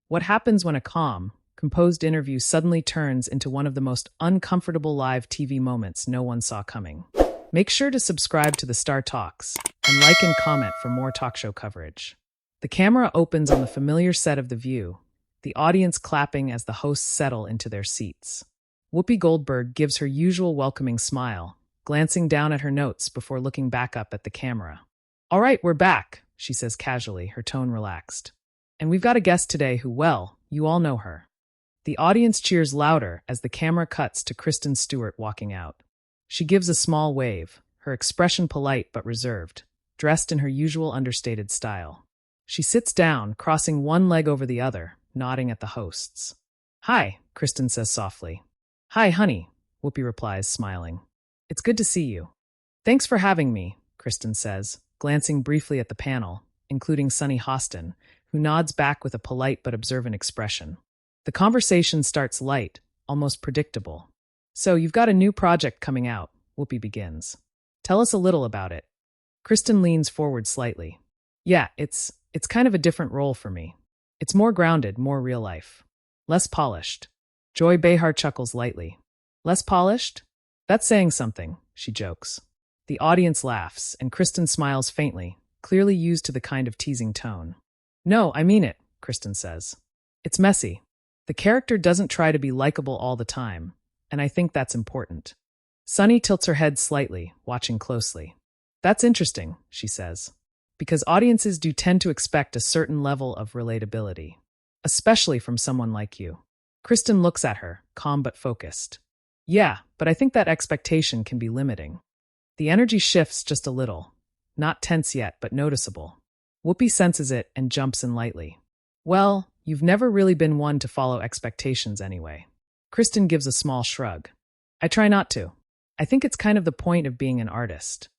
What happens when a calm, composed interview suddenly turns into one of the most uncomfortable live TV moments no one saw coming? Make sure to subscribe to the Star Talks and like and comment for more talk show coverage. The camera opens on the familiar set of The View, the audience clapping as the hosts settle into their seats. Whoopi Goldberg gives her usual welcoming smile, glancing down at her notes before looking back up at the camera. "All right, we're back," she says casually, her tone relaxed. "And we've got a guest today who, well, you all know her." The audience cheers louder as the camera cuts to Kristen Stewart walking out. She gives a small wave, her expression polite but reserved, dressed in her usual understated style. She sits down, crossing one leg over the other, nodding at the hosts. "Hi," Kristen says softly. "Hi, honey," Whoopi replies, smiling. "It's good to see you." "Thanks for having me," Kristen says, glancing briefly at the panel, including Sunny Hostin, who nods back with a polite but observant expression. The conversation starts light, almost predictable. "So, you've got a new project coming out," Whoopi begins. "Tell us a little about it." Kristen leans forward slightly. "Yeah, it's kind of a different role for me. It's more grounded, more real life. Less polished." Joy Behar chuckles lightly. "Less polished? That's saying something," she jokes. The audience laughs, and Kristen smiles faintly, clearly used to the kind of teasing tone. "No, I mean it," Kristen says. "It's messy. The character doesn't try to be likable all the time, and I think that's important." Sunny tilts her head slightly, watching closely. "That's interesting," she says, "because audiences do tend to expect a certain level of relatability, especially from someone like you." Kristen looks at her, calm but focused. "Yeah, but I think that expectation can be limiting." The energy shifts just a little. Not tense yet, but noticeable. Whoopi senses it and jumps in lightly. "Well, you've never really been one to follow expectations anyway." Kristen gives a small shrug. "I try not to. I think it's kind of the point of being an artist."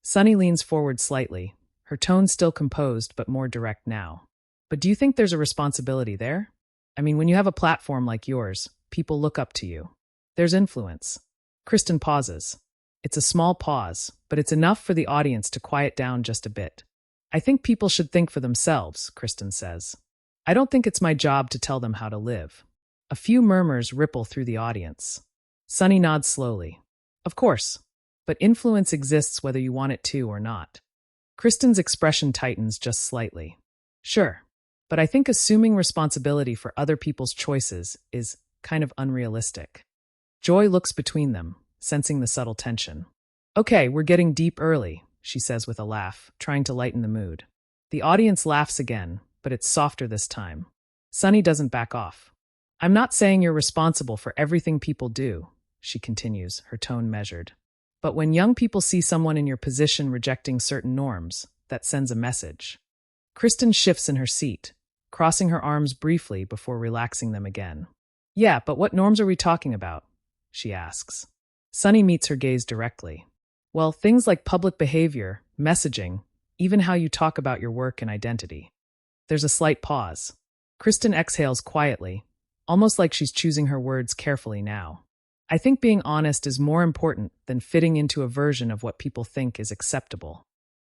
Sunny leans forward slightly, her tone still composed but more direct now. "But do you think there's a responsibility there? I mean, when you have a platform like yours, people look up to you. There's influence." Kristen pauses. It's a small pause, but it's enough for the audience to quiet down just a bit. "I think people should think for themselves," Kristen says. "I don't think it's my job to tell them how to live." A few murmurs ripple through the audience. Sunny nods slowly. "Of course. But influence exists whether you want it to or not." Kristen's expression tightens just slightly. "Sure. But I think assuming responsibility for other people's choices is kind of unrealistic." Joy looks between them, sensing the subtle tension. "Okay, we're getting deep early," she says with a laugh, trying to lighten the mood. The audience laughs again, but it's softer this time. Sunny doesn't back off. "I'm not saying you're responsible for everything people do," she continues, her tone measured. "But when young people see someone in your position rejecting certain norms, that sends a message." Kristen shifts in her seat, crossing her arms briefly before relaxing them again. "Yeah, but what norms are we talking about?" she asks. Sunny meets her gaze directly. "Well, things like public behavior, messaging, even how you talk about your work and identity." There's a slight pause. Kristen exhales quietly, almost like she's choosing her words carefully now. "I think being honest is more important than fitting into a version of what people think is acceptable."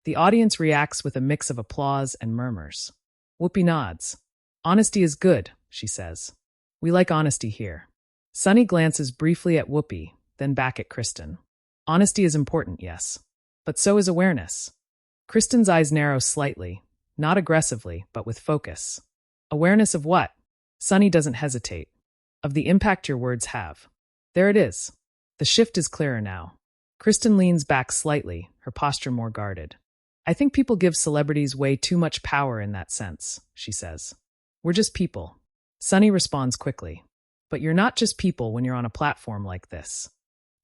The audience reacts with a mix of applause and murmurs. Whoopi nods. "Honesty is good," she says. "We like honesty here." Sunny glances briefly at Whoopi, then back at Kristen. "Honesty is important, yes. But so is awareness." Kristen's eyes narrow slightly, not aggressively, but with focus. "Awareness of what?" Sunny doesn't hesitate. "Of the impact your words have." There it is. The shift is clearer now. Kristen leans back slightly, her posture more guarded. "I think people give celebrities way too much power in that sense," she says. "We're just people." Sunny responds quickly. "But you're not just people when you're on a platform like this."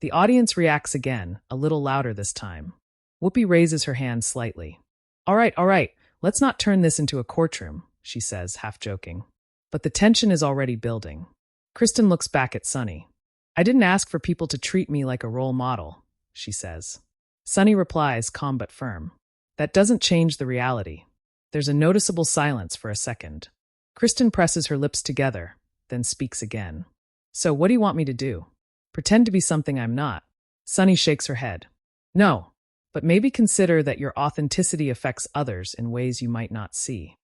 The audience reacts again, a little louder this time. Whoopi raises her hand slightly. All right, let's not turn this into a courtroom," she says, half joking. But the tension is already building. Kristen looks back at Sunny. "I didn't ask for people to treat me like a role model," she says. Sunny replies, calm but firm. "That doesn't change the reality." There's a noticeable silence for a second. Kristen presses her lips together, then speaks again. "So what do you want me to do? Pretend to be something I'm not?" Sunny shakes her head. "No, but maybe consider that your authenticity affects others in ways you might not see."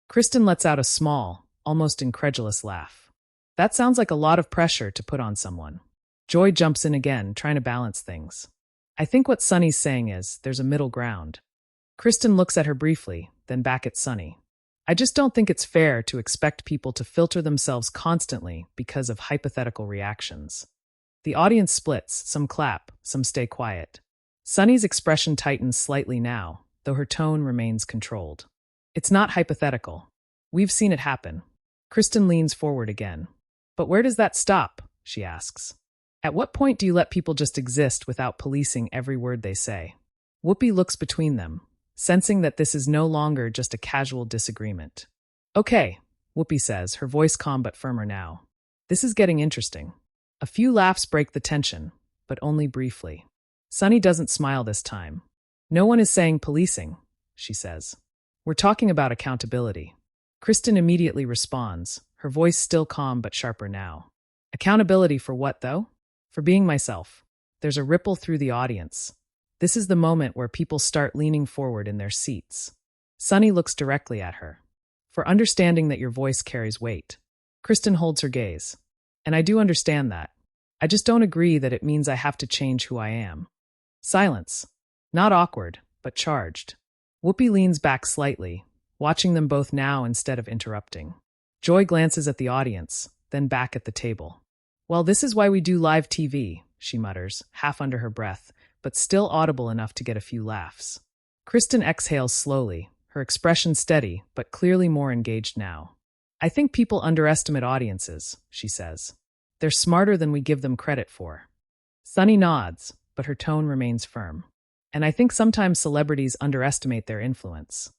Kristen lets out a small, almost incredulous laugh. That sounds like a lot of pressure to put on someone. Joy jumps in again, trying to balance things. I think what Sunny's saying is, there's a middle ground. Kristen looks at her briefly, then back at Sunny. I just don't think it's fair to expect people to filter themselves constantly because of hypothetical reactions. The audience splits, some clap, some stay quiet. Sunny's expression tightens slightly now, though her tone remains controlled. It's not hypothetical. We've seen it happen. Kristen leans forward again. But where does that stop? She asks. At what point do you let people just exist without policing every word they say? Whoopi looks between them, sensing that this is no longer just a casual disagreement. Okay, Whoopi says, her voice calm but firmer now. This is getting interesting. A few laughs break the tension, but only briefly. Sunny doesn't smile this time. No one is saying policing, she says. We're talking about accountability. Kristen immediately responds, her voice still calm but sharper now. Accountability for what, though? For being myself. There's a ripple through the audience. This is the moment where people start leaning forward in their seats. Sunny looks directly at her. For understanding that your voice carries weight. Kristen holds her gaze. And I do understand that. I just don't agree that it means I have to change who I am. Silence. Not awkward, but charged. Whoopi leans back slightly, watching them both now instead of interrupting. Joy glances at the audience, then back at the table. Well, this is why we do live TV, she mutters, half under her breath, but still audible enough to get a few laughs. Kristen exhales slowly, her expression steady, but clearly more engaged now. I think people underestimate audiences, she says. They're smarter than we give them credit for. Sunny nods, but her tone remains firm. And I think sometimes celebrities underestimate their influence.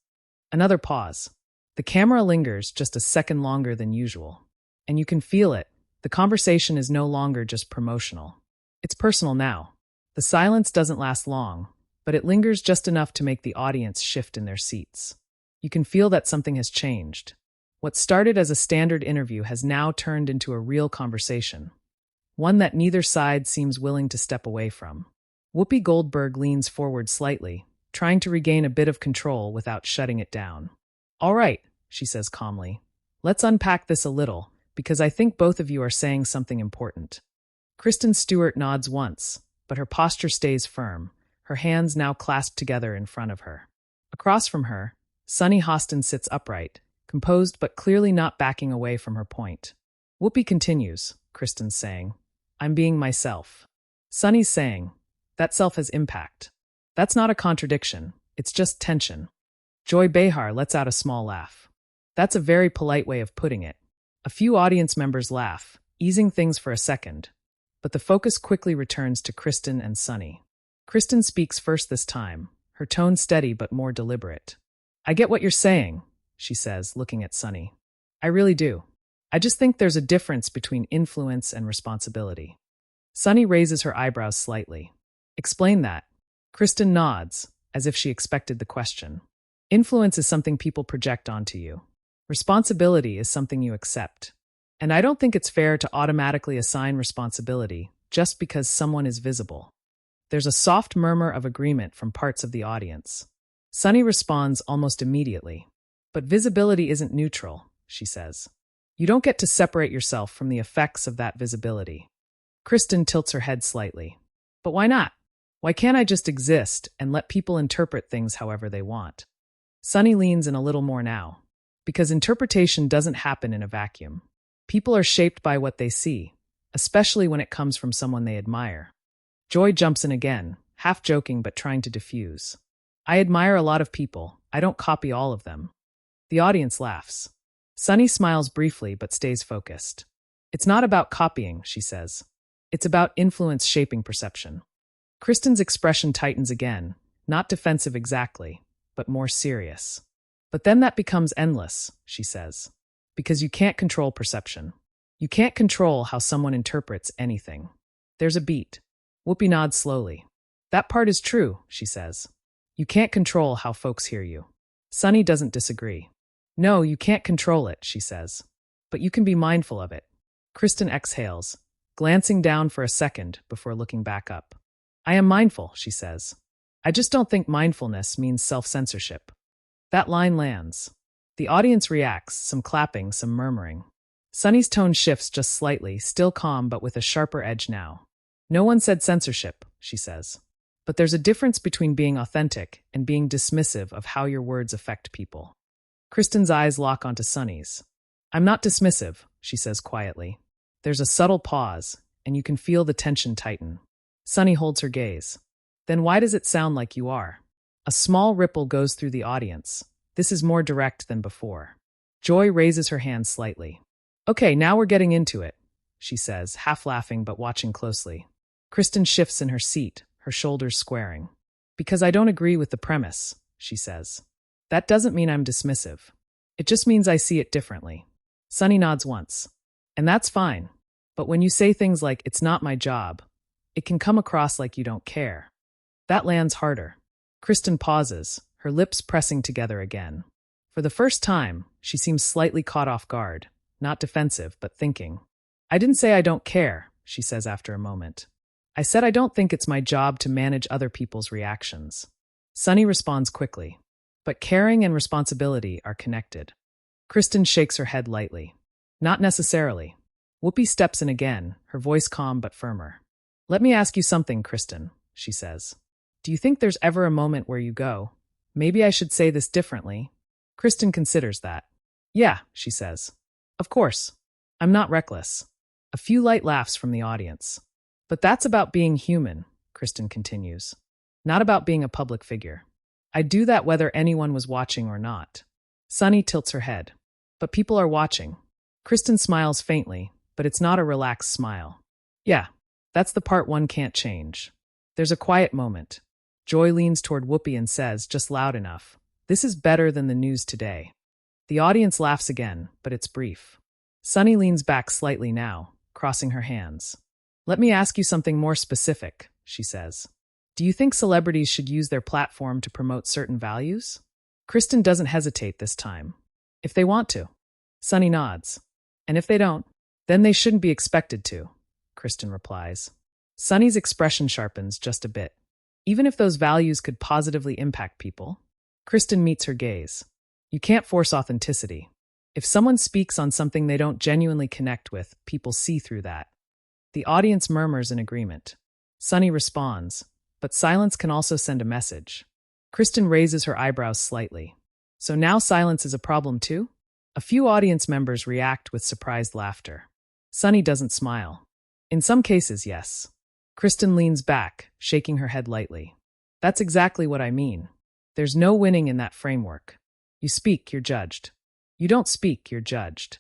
Another pause. The camera lingers just a second longer than usual. And you can feel it. The conversation is no longer just promotional. It's personal now. The silence doesn't last long, but it lingers just enough to make the audience shift in their seats. You can feel that something has changed. What started as a standard interview has now turned into a real conversation. One that neither side seems willing to step away from. Whoopi Goldberg leans forward slightly, trying to regain a bit of control without shutting it down. All right, she says calmly. Let's unpack this a little, because I think both of you are saying something important. Kristen Stewart nods once, but her posture stays firm, her hands now clasped together in front of her. Across from her, Sunny Hostin sits upright, composed but clearly not backing away from her point. Whoopi continues, Kristen's saying, I'm being myself. Sunny's saying, that self has impact. That's not a contradiction, it's just tension. Joy Behar lets out a small laugh. That's a very polite way of putting it. A few audience members laugh, easing things for a second, but the focus quickly returns to Kristen and Sunny. Kristen speaks first this time, her tone steady but more deliberate. I get what you're saying, she says, looking at Sunny. I really do. I just think there's a difference between influence and responsibility. Sunny raises her eyebrows slightly. Explain that. Kristen nods, as if she expected the question. Influence is something people project onto you. Responsibility is something you accept. And I don't think it's fair to automatically assign responsibility just because someone is visible. There's a soft murmur of agreement from parts of the audience. Sunny responds almost immediately. But visibility isn't neutral, she says. You don't get to separate yourself from the effects of that visibility. Kristen tilts her head slightly. But why not? Why can't I just exist and let people interpret things however they want? Sunny leans in a little more now. Because interpretation doesn't happen in a vacuum. People are shaped by what they see, especially when it comes from someone they admire. Joy jumps in again, half joking but trying to diffuse. I admire a lot of people. I don't copy all of them. The audience laughs. Sunny smiles briefly but stays focused. It's not about copying, she says. It's about influence shaping perception. Kristen's expression tightens again, not defensive exactly, but more serious. But then that becomes endless, she says. Because you can't control perception. You can't control how someone interprets anything. There's a beat. Whoopi nods slowly. That part is true, she says. You can't control how folks hear you. Sunny doesn't disagree. No, you can't control it, she says. But you can be mindful of it. Kristen exhales, glancing down for a second before looking back up. I am mindful, she says. I just don't think mindfulness means self-censorship. That line lands. The audience reacts, some clapping, some murmuring. Sunny's tone shifts just slightly, still calm but with a sharper edge now. No one said censorship, she says. But there's a difference between being authentic and being dismissive of how your words affect people. Kristen's eyes lock onto Sunny's. I'm not dismissive, she says quietly. There's a subtle pause, and you can feel the tension tighten. Sunny holds her gaze. Then why does it sound like you are? A small ripple goes through the audience. This is more direct than before. Joy raises her hand slightly. Okay, now we're getting into it, she says, half laughing but watching closely. Kristen shifts in her seat, her shoulders squaring. Because I don't agree with the premise, she says. That doesn't mean I'm dismissive. It just means I see it differently. Sunny nods once. And that's fine. But when you say things like, it's not my job, it can come across like you don't care. That lands harder. Kristen pauses, her lips pressing together again. For the first time, she seems slightly caught off guard, not defensive, but thinking. I didn't say I don't care, she says after a moment. I said I don't think it's my job to manage other people's reactions. Sunny responds quickly. But caring and responsibility are connected. Kristen shakes her head lightly. Not necessarily. Whoopi steps in again, her voice calm but firmer. Let me ask you something, Kristen, she says. Do you think there's ever a moment where you go, maybe I should say this differently? Kristen considers that. Yeah, she says. Of course. I'm not reckless. A few light laughs from the audience. But that's about being human, Kristen continues. Not about being a public figure. I'd do that whether anyone was watching or not. Sunny tilts her head. But people are watching. Kristen smiles faintly, but it's not a relaxed smile. Yeah, that's the part one can't change. There's a quiet moment. Joy leans toward Whoopi and says, just loud enough, this is better than the news today. The audience laughs again, but it's brief. Sunny leans back slightly now, crossing her hands. Let me ask you something more specific, she says. Do you think celebrities should use their platform to promote certain values? Kristen doesn't hesitate this time. If they want to. Sunny nods. And if they don't, then they shouldn't be expected to, Kristen replies. Sunny's expression sharpens just a bit. Even if those values could positively impact people. Kristen meets her gaze. You can't force authenticity. If someone speaks on something they don't genuinely connect with, people see through that. The audience murmurs in agreement. Sunny responds, but silence can also send a message. Kristen raises her eyebrows slightly. So now silence is a problem too? A few audience members react with surprised laughter. Sunny doesn't smile. In some cases, yes. Kristen leans back, shaking her head lightly. That's exactly what I mean. There's no winning in that framework. You speak, you're judged. You don't speak, you're judged.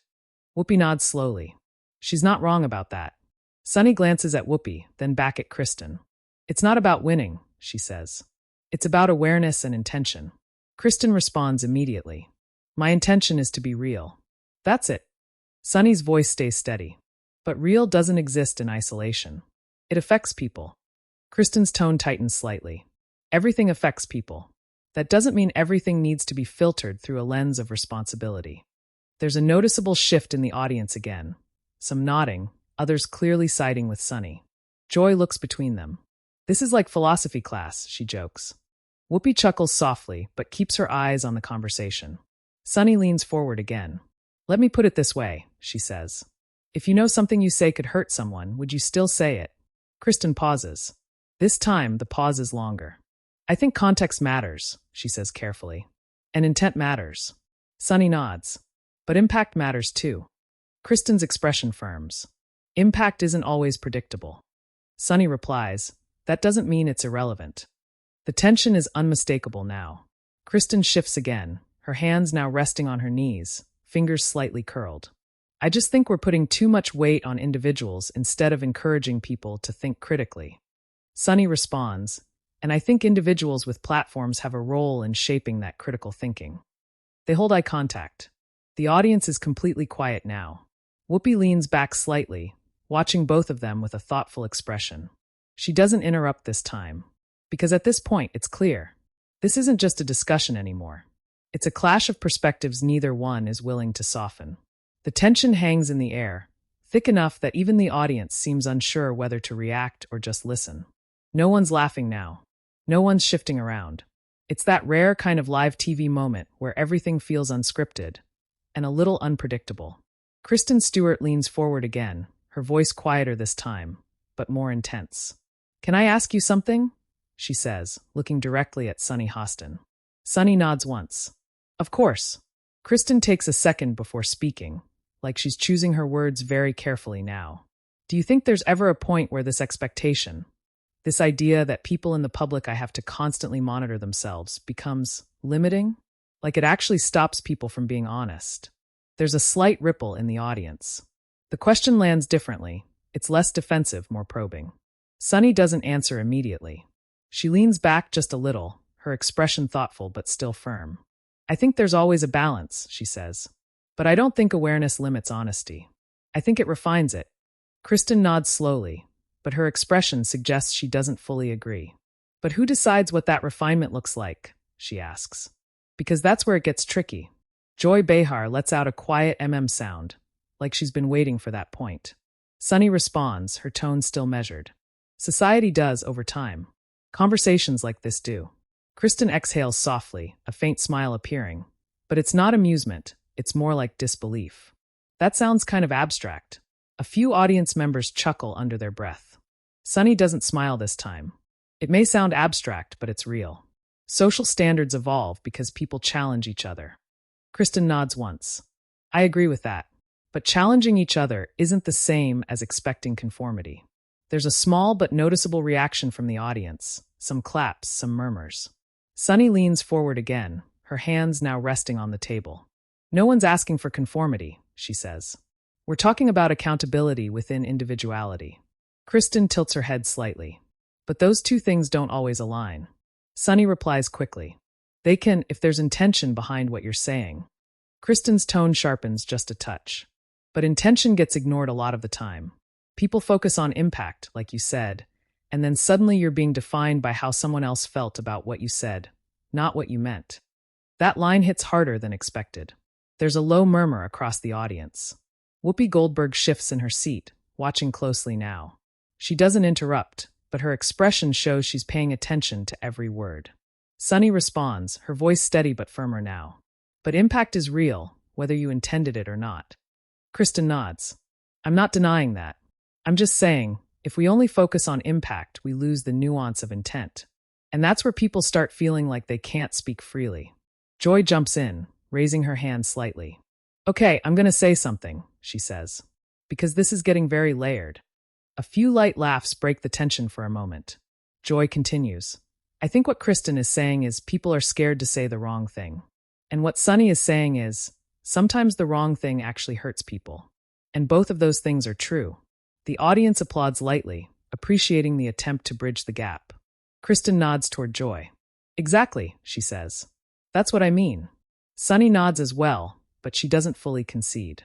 Whoopi nods slowly. She's not wrong about that. Sunny glances at Whoopi, then back at Kristen. It's not about winning, she says. It's about awareness and intention. Kristen responds immediately. My intention is to be real. That's it. Sunny's voice stays steady. But real doesn't exist in isolation. It affects people. Kristen's tone tightens slightly. Everything affects people. That doesn't mean everything needs to be filtered through a lens of responsibility. There's a noticeable shift in the audience again. Some nodding, others clearly siding with Sunny. Joy looks between them. This is like philosophy class, she jokes. Whoopi chuckles softly, but keeps her eyes on the conversation. Sunny leans forward again. Let me put it this way, she says. If you know something you say could hurt someone, would you still say it? Kristen pauses. This time, the pause is longer. I think context matters, she says carefully. And intent matters. Sunny nods. But impact matters too. Kristen's expression firms. Impact isn't always predictable. Sunny replies, that doesn't mean it's irrelevant. The tension is unmistakable now. Kristen shifts again, her hands now resting on her knees, fingers slightly curled. I just think we're putting too much weight on individuals instead of encouraging people to think critically. Sunny responds, and I think individuals with platforms have a role in shaping that critical thinking. They hold eye contact. The audience is completely quiet now. Whoopi leans back slightly, watching both of them with a thoughtful expression. She doesn't interrupt this time, because at this point it's clear. This isn't just a discussion anymore. It's a clash of perspectives neither one is willing to soften. The tension hangs in the air, thick enough that even the audience seems unsure whether to react or just listen. No one's laughing now. No one's shifting around. It's that rare kind of live TV moment where everything feels unscripted and a little unpredictable. Kristen Stewart leans forward again, her voice quieter this time, but more intense. "Can I ask you something?" she says, looking directly at Sunny Hostin. Sunny nods once. "Of course." Kristen takes a second before speaking, like she's choosing her words very carefully now. "Do you think there's ever a point where this expectation, this idea that people in the public I have to constantly monitor themselves, becomes limiting? Like it actually stops people from being honest?" There's a slight ripple in the audience. The question lands differently. It's less defensive, more probing. Sunny doesn't answer immediately. She leans back just a little, her expression thoughtful but still firm. "I think there's always a balance," she says. "But I don't think awareness limits honesty. I think it refines it." Kristen nods slowly, but her expression suggests she doesn't fully agree. "But who decides what that refinement looks like?" she asks. "Because that's where it gets tricky." Joy Behar lets out a quiet sound, like she's been waiting for that point. Sunny responds, her tone still measured. "Society does over time. Conversations like this do." Kristen exhales softly, a faint smile appearing. But it's not amusement, it's more like disbelief. "That sounds kind of abstract." A few audience members chuckle under their breath. Sunny doesn't smile this time. "It may sound abstract, but it's real. Social standards evolve because people challenge each other." Kristen nods once. "I agree with that. But challenging each other isn't the same as expecting conformity." There's a small but noticeable reaction from the audience, some claps, some murmurs. Sunny leans forward again, her hands now resting on the table. "No one's asking for conformity," she says. "We're talking about accountability within individuality." Kristen tilts her head slightly. "But those two things don't always align." Sunny replies quickly. "They can, if there's intention behind what you're saying." Kristen's tone sharpens just a touch. "But intention gets ignored a lot of the time. People focus on impact, like you said, and then suddenly you're being defined by how someone else felt about what you said, not what you meant." That line hits harder than expected. There's a low murmur across the audience. Whoopi Goldberg shifts in her seat, watching closely now. She doesn't interrupt, but her expression shows she's paying attention to every word. Sunny responds, her voice steady but firmer now. "But impact is real, whether you intended it or not." Kristen nods. "I'm not denying that. I'm just saying, if we only focus on impact, we lose the nuance of intent. And that's where people start feeling like they can't speak freely." Joy jumps in, raising her hand slightly. "Okay, I'm going to say something," she says, "because this is getting very layered." A few light laughs break the tension for a moment. Joy continues. "I think what Kristen is saying is people are scared to say the wrong thing. And what Sunny is saying is, sometimes the wrong thing actually hurts people. And both of those things are true." The audience applauds lightly, appreciating the attempt to bridge the gap. Kristen nods toward Joy. "Exactly," she says. "That's what I mean." Sunny nods as well, but she doesn't fully concede.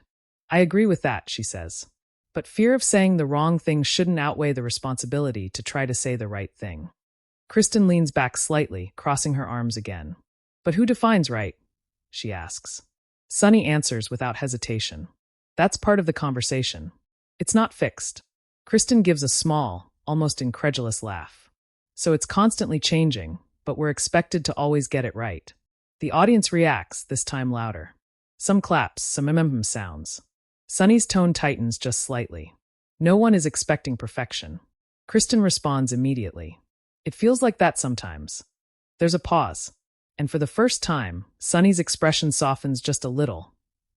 "I agree with that," she says. "But fear of saying the wrong thing shouldn't outweigh the responsibility to try to say the right thing." Kristen leans back slightly, crossing her arms again. "But who defines right?" she asks. Sunny answers without hesitation. "That's part of the conversation. It's not fixed." Kristen gives a small, almost incredulous laugh. "So it's constantly changing, but we're expected to always get it right." The audience reacts, this time louder. Some claps, some sounds. Sunny's tone tightens just slightly. No one is expecting perfection. Kristen responds immediately. "It feels like that sometimes." There's a pause. And for the first time, Sunny's expression softens just a little,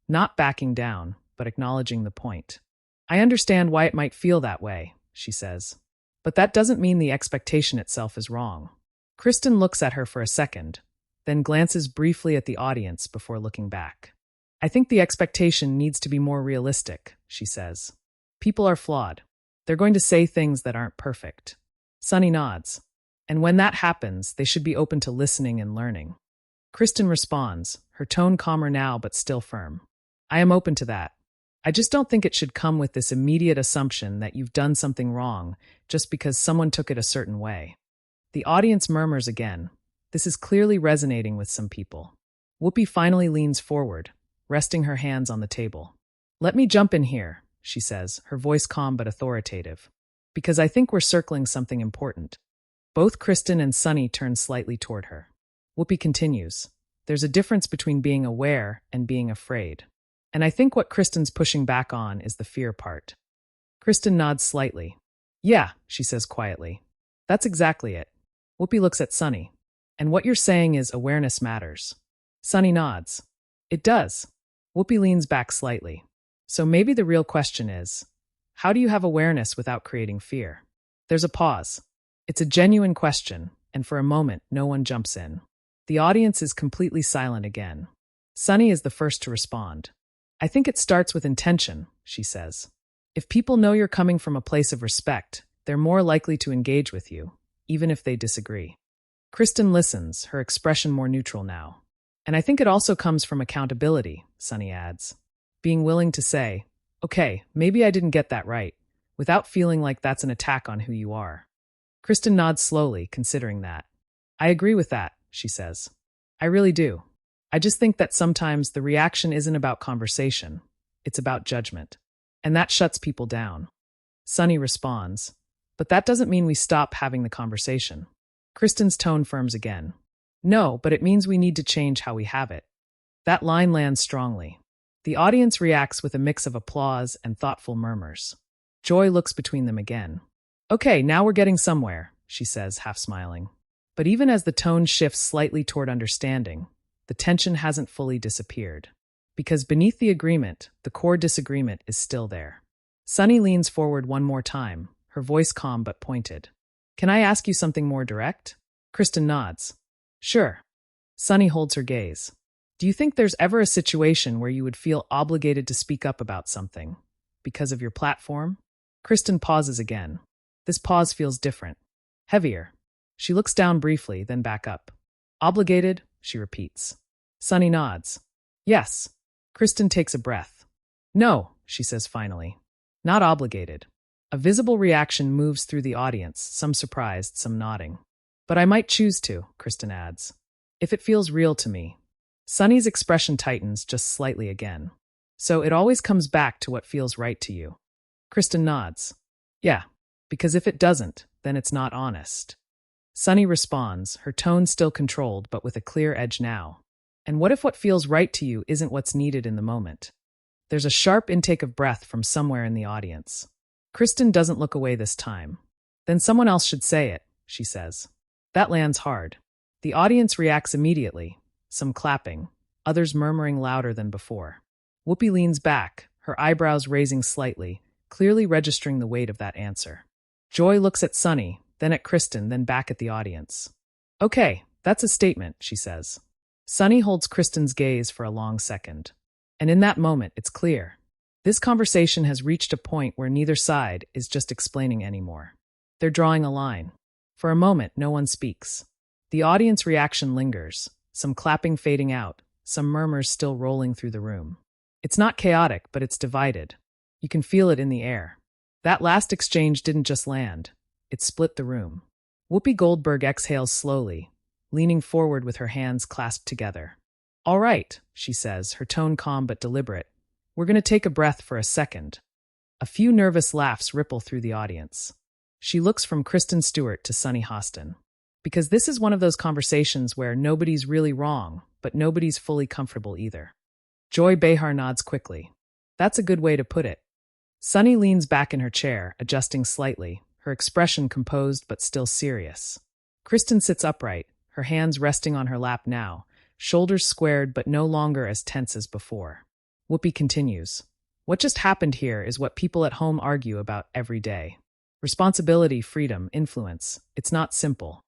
not backing down, but acknowledging the point. "I understand why it might feel that way," she says. "But that doesn't mean the expectation itself is wrong." Kristen looks at her for a second, then glances briefly at the audience before looking back. "I think the expectation needs to be more realistic," she says. "People are flawed. They're going to say things that aren't perfect." Sunny nods. "And when that happens, they should be open to listening and learning." Kristen responds, her tone calmer now but still firm. "I am open to that. I just don't think it should come with this immediate assumption that you've done something wrong just because someone took it a certain way." The audience murmurs again. This is clearly resonating with some people. Whoopi finally leans forward, resting her hands on the table. "Let me jump in here," she says, her voice calm but authoritative. "Because I think we're circling something important." Both Kristen and Sunny turn slightly toward her. Whoopi continues. There's a difference between being aware and being afraid. And I think what Kristen's pushing back on is the fear part. Kristen nods slightly. Yeah, she says quietly. That's exactly it. Whoopi looks at Sunny. And what you're saying is awareness matters. Sunny nods. It does. Whoopi leans back slightly. So maybe the real question is, how do you have awareness without creating fear? There's a pause. It's a genuine question, and for a moment, no one jumps in. The audience is completely silent again. Sunny is the first to respond. I think it starts with intention, she says. If people know you're coming from a place of respect, they're more likely to engage with you, even if they disagree. Kristen listens, her expression more neutral now. And I think it also comes from accountability, Sunny adds. Being willing to say, okay, maybe I didn't get that right, without feeling like that's an attack on who you are. Kristen nods slowly, considering that. I agree with that, she says. I really do. I just think that sometimes the reaction isn't about conversation. It's about judgment. And that shuts people down. Sunny responds, but that doesn't mean we stop having the conversation. Kristen's tone firms again. No, but it means we need to change how we have it. That line lands strongly. The audience reacts with a mix of applause and thoughtful murmurs. Joy looks between them again. Okay, now we're getting somewhere, she says, half smiling. But even as the tone shifts slightly toward understanding, the tension hasn't fully disappeared. Because beneath the agreement, the core disagreement is still there. Sunny leans forward one more time, her voice calm but pointed. Can I ask you something more direct? Kristen nods. Sure. Sunny holds her gaze. Do you think there's ever a situation where you would feel obligated to speak up about something? Because of your platform? Kristen pauses again. This pause feels different. Heavier. She looks down briefly, then back up. Obligated? She repeats. Sunny nods. Yes. Kristen takes a breath. No, she says finally. Not obligated. A visible reaction moves through the audience, some surprised, some nodding. But I might choose to, Kristen adds. If it feels real to me. Sunny's expression tightens just slightly again. So it always comes back to what feels right to you. Kristen nods. Yeah, because if it doesn't, then it's not honest. Sunny responds, her tone still controlled but with a clear edge now. And what if what feels right to you isn't what's needed in the moment? There's a sharp intake of breath from somewhere in the audience. Kristen doesn't look away this time. Then someone else should say it, she says. That lands hard. The audience reacts immediately, some clapping, others murmuring louder than before. Whoopi leans back, her eyebrows raising slightly, clearly registering the weight of that answer. Joy looks at Sunny, then at Kristen, then back at the audience. Okay, that's a statement, she says. Sunny holds Kristen's gaze for a long second. And in that moment, it's clear. This conversation has reached a point where neither side is just explaining anymore. They're drawing a line. For a moment, no one speaks. The audience reaction lingers, some clapping fading out, some murmurs still rolling through the room. It's not chaotic, but it's divided. You can feel it in the air. That last exchange didn't just land. It split the room. Whoopi Goldberg exhales slowly, leaning forward with her hands clasped together. All right, she says, her tone calm but deliberate. We're going to take a breath for a second. A few nervous laughs ripple through the audience. She looks from Kristen Stewart to Sunny Hostin. Because this is one of those conversations where nobody's really wrong, but nobody's fully comfortable either. Joy Behar nods quickly. That's a good way to put it. Sunny leans back in her chair, adjusting slightly, her expression composed but still serious. Kristen sits upright, her hands resting on her lap now, shoulders squared but no longer as tense as before. Whoopi continues. What just happened here is what people at home argue about every day. Responsibility, freedom, influence. It's not simple.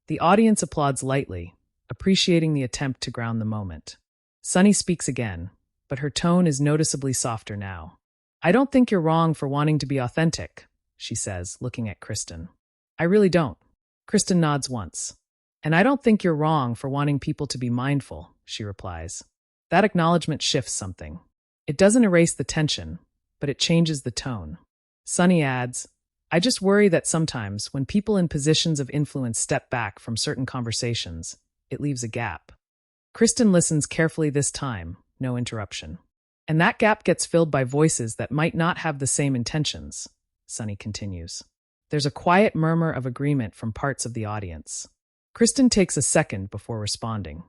The audience applauds lightly, appreciating the attempt to ground the moment. Sunny speaks again, but her tone is noticeably softer now. I don't think you're wrong for wanting to be authentic, she says, looking at Kristen. I really don't. Kristen nods once. And I don't think you're wrong for wanting people to be mindful, she replies. That acknowledgement shifts something. It doesn't erase the tension, but it changes the tone. Sunny adds, I just worry that sometimes when people in positions of influence step back from certain conversations, it leaves a gap. Kristen listens carefully this time, no interruption. And that gap gets filled by voices that might not have the same intentions, Sunny continues. There's a quiet murmur of agreement from parts of the audience. Kristen takes a second before responding.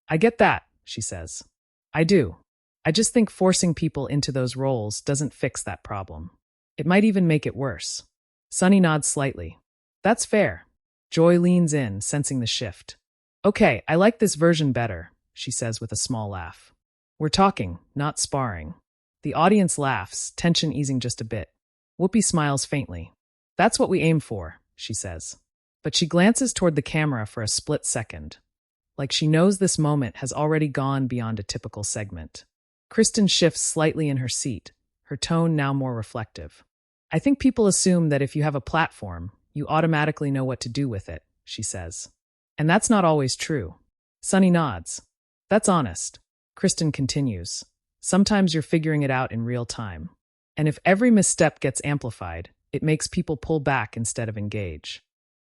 I get that, she says. I do. I just think forcing people into those roles doesn't fix that problem. It might even make it worse. Sunny nods slightly. That's fair. Joy leans in, sensing the shift. Okay, I like this version better, she says with a small laugh. We're talking, not sparring. The audience laughs, tension easing just a bit. Whoopi smiles faintly. That's what we aim for, she says. But she glances toward the camera for a split second, like she knows this moment has already gone beyond a typical segment. Kristen shifts slightly in her seat, her tone now more reflective. I think people assume that if you have a platform, you automatically know what to do with it, she says. And that's not always true. Sunny nods. That's honest. Kristen continues. Sometimes you're figuring it out in real time. And if every misstep gets amplified, it makes people pull back instead of engage.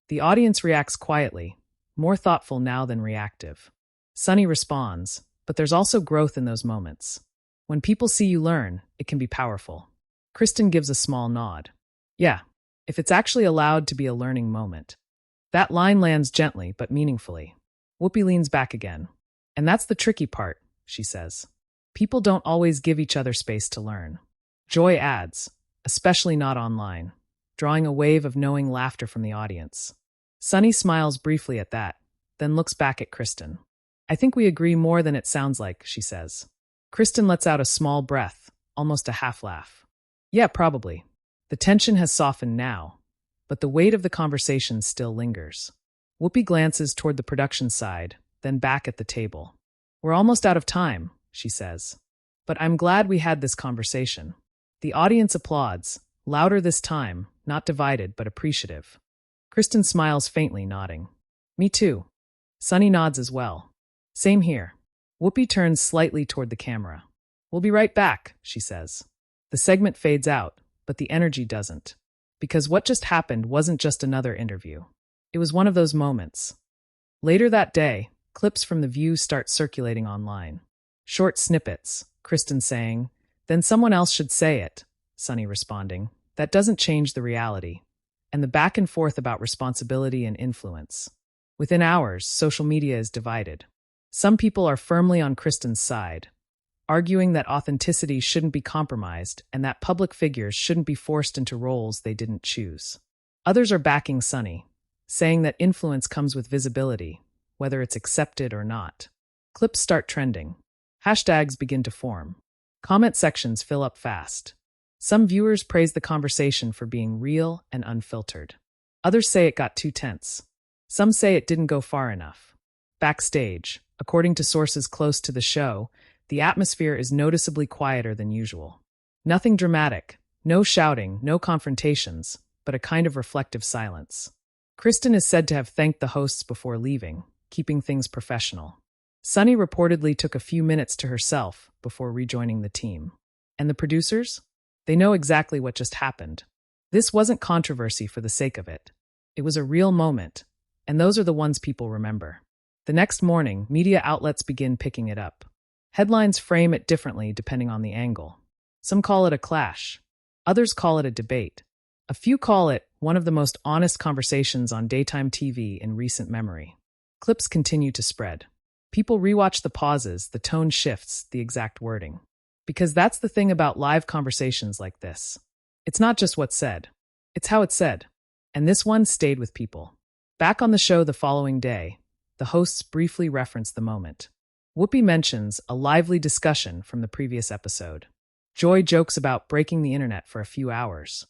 The audience reacts quietly, more thoughtful now than reactive. Sunny responds, but there's also growth in those moments. When people see you learn, it can be powerful. Kristen gives a small nod. Yeah, if it's actually allowed to be a learning moment. That line lands gently but meaningfully. Whoopi leans back again. And that's the tricky part, she says. People don't always give each other space to learn. Joy adds, especially not online, drawing a wave of knowing laughter from the audience. Sunny smiles briefly at that, then looks back at Kristen. I think we agree more than it sounds like, she says. Kristen lets out a small breath, almost a half laugh. Yeah, probably. The tension has softened now, but the weight of the conversation still lingers. Whoopi glances toward the production side, then back at the table. We're almost out of time, she says. But I'm glad we had this conversation. The audience applauds, louder this time, not divided but appreciative. Kristen smiles faintly, nodding. Me too. Sunny nods as well. Same here. Whoopi turns slightly toward the camera. We'll be right back, she says. The segment fades out, but the energy doesn't. Because what just happened wasn't just another interview. It was one of those moments. Later that day, clips from The View start circulating online. Short snippets, Kristen saying, then someone else should say it, Sunny responding. That doesn't change the reality. And the back and forth about responsibility and influence. Within hours, social media is divided. Some people are firmly on Kristen's side, arguing that authenticity shouldn't be compromised and that public figures shouldn't be forced into roles they didn't choose. Others are backing Sunny, saying that influence comes with visibility, whether it's accepted or not. Clips start trending. Hashtags begin to form. Comment sections fill up fast. Some viewers praise the conversation for being real and unfiltered. Others say it got too tense. Some say it didn't go far enough. Backstage, according to sources close to the show, the atmosphere is noticeably quieter than usual. Nothing dramatic, no shouting, no confrontations, but a kind of reflective silence. Kristen is said to have thanked the hosts before leaving, keeping things professional. Sunny reportedly took a few minutes to herself before rejoining the team. And the producers? They know exactly what just happened. This wasn't controversy for the sake of it. It was a real moment, and those are the ones people remember. The next morning, media outlets begin picking it up. Headlines frame it differently depending on the angle. Some call it a clash. Others call it a debate. A few call it one of the most honest conversations on daytime TV in recent memory. Clips continue to spread. People rewatch the pauses, the tone shifts, the exact wording. Because that's the thing about live conversations like this. It's not just what's said. It's how it's said. And this one stayed with people. Back on the show the following day, the hosts briefly reference the moment. Whoopi mentions a lively discussion from the previous episode. Joy jokes about breaking the internet for a few hours.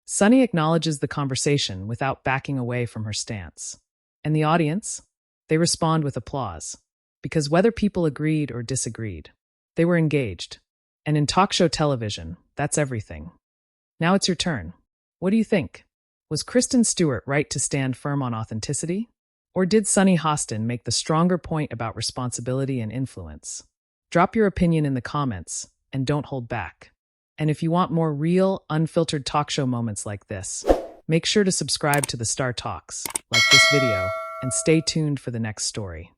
Sunny acknowledges the conversation without backing away from her stance. And the audience? They respond with applause. Because whether people agreed or disagreed, they were engaged. And in talk show television, that's everything. Now it's your turn. What do you think? Was Kristen Stewart right to stand firm on authenticity? Or did Sunny Hostin make the stronger point about responsibility and influence? Drop your opinion in the comments, and don't hold back. And if you want more real, unfiltered talk show moments like this, make sure to subscribe to the Star Talks, like this video, and stay tuned for the next story.